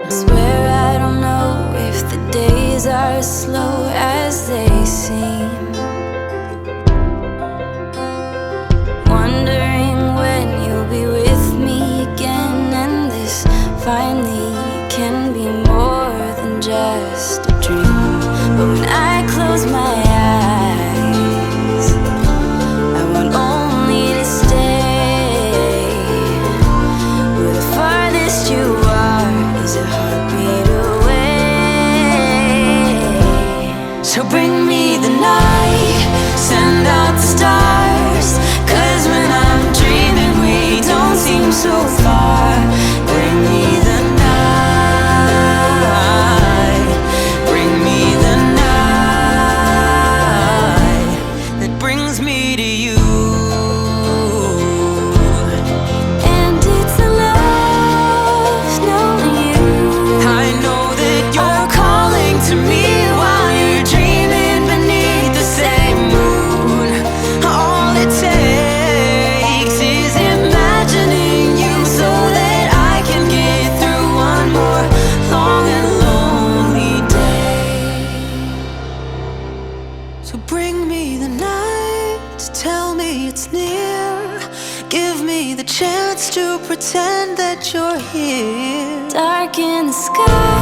I swear I don't know if the days are as slow as they seem. Wondering when you'll be with me again, and this finally can be more than just a dream. But when I close my eyes, I want only to stay where the farthest you are is a heartbeat away. So bring me the night, send out the stars, 'cause when I'm dreaming we don't seem so far. Bring me the night, bring me the night that brings me to you. And it's a love knowing you. I know that you're calling to me while you're dreaming beneath the same moon. All it takes is imagining you so that I can get through one more long and lonely day. So bring me the night, tell me it's near. Give me the chance to pretend that you're here. Dark in the sky,